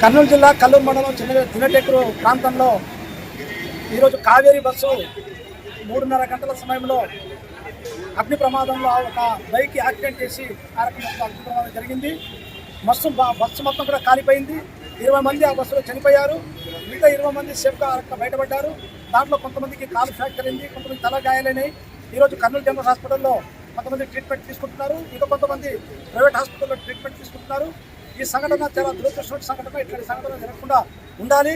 కర్నూలు జిల్లా కల్లూరు మండలం చిన్నటెక్కూరు ప్రాంతంలో ఈరోజు కావేరీ బస్సు 3:30 గంటల సమయంలో అగ్ని ప్రమాదంలో ఒక బైక్ యాక్సిడెంట్ చేసి ఆ రకంగా అగ్ని ప్రమాదం జరిగింది. బస్సు మొత్తం కూడా కాలిపోయింది. 20 మంది ఆ బస్సులో చనిపోయారు. మిగతా 20 మంది సేఫ్గా బయటపడ్డారు. దాంట్లో కొంతమందికి కాలు ఫ్రాక్చర్ అయింది, కొంతమంది తల గాయాలైనాయి. ఈరోజు కర్నూలు జనరల్ హాస్పిటల్లో కొంతమంది ట్రీట్మెంట్ తీసుకుంటున్నారు, ఇంకా కొంతమంది ప్రైవేట్ హాస్పిటల్లో ట్రీట్మెంట్ తీసుకుంటున్నారు. ఈ సంఘటన చాలా దురదృష్టమైన సంఘటన. ఇట్లాంటి సంఘటన జరగకుండా ఉండాలి.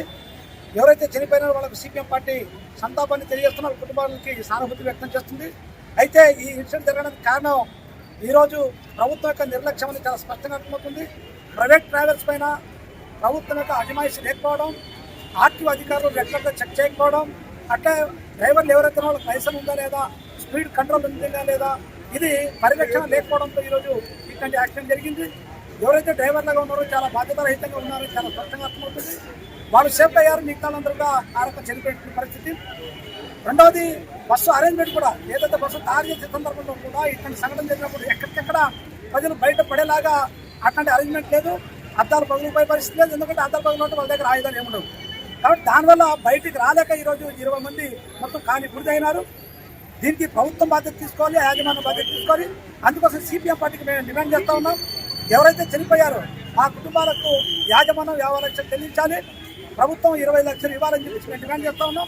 ఎవరైతే చనిపోయినారో వాళ్ళకు సిపిఎం పార్టీ సంతాపాన్ని తెలియజేస్తున్నారు, కుటుంబాలకి సానుభూతి వ్యక్తం చేస్తుంది. అయితే ఈ ఇన్సిడెంట్ జరగడానికి కారణం ఈరోజు ప్రభుత్వం యొక్క నిర్లక్ష్యం అని చాలా స్పష్టంగా అర్థమవుతుంది. ప్రైవేట్ ట్రావెల్స్ పైన ప్రభుత్వం యొక్క అజమాయిషి లేకపోవడం, ఆర్టీఓ అధికారులు రెగ్యులర్గా చెక్ చేయకపోవడం, అట్లా డ్రైవర్లు ఎవరైతే వాళ్ళకి లైసెన్స్ ఉందా లేదా, స్పీడ్ కంట్రోల్ ఉందా లేదా, ఇది పరిరక్షణ లేకపోవడంతో ఈరోజు ఇట్లాంటి యాక్సిడెంట్ జరిగింది. ఎవరైతే డ్రైవర్లుగా ఉన్నారో చాలా బాధ్యతారహితంగా ఉన్నారో చాలా స్పష్టంగా అర్థమవుతుంది. వాళ్ళు సేఫ్ అయ్యారు, మిగతాలందరూ ఆ రకంగా చనిపోయిన పరిస్థితి. రెండవది, బస్సు అరేంజ్మెంట్ కూడా, ఏదైతే బస్సు తయారు చేసే సందర్భంలో కూడా ఇట్లాంటి సంఘటన జరిగినప్పుడు ఎక్కడికెక్కడ ప్రజలు బయట పడేలాగా అట్లాంటి అరేంజ్మెంట్ లేదు. అద్దాలు పగులుపోయే పరిస్థితి లేదు, ఎందుకంటే అద్దాలు పగులుంటే వాళ్ళ దగ్గర ఆయుధాలు ఏముండవు. కాబట్టి దానివల్ల బయటికి రాలేక ఈరోజు 20 మంది మొత్తం కాని గురిదైనారు. దీనికి ప్రభుత్వం బాధ్యత తీసుకోవాలి, యాజమాన్యం బాధ్యత తీసుకోవాలి. అందుకోసం సిపిఎం పార్టీకి మేము డిమాండ్ చేస్తూ ఉన్నాం, ఎవరైతే చనిపోయారో ఆ కుటుంబాలకు యాజమాన్యం 50 లక్షలు చెల్లించాలి, ప్రభుత్వం 20 లక్షలు ఇవ్వాలని చెప్పి మేము డిమాండ్ చేస్తూ ఉన్నాం.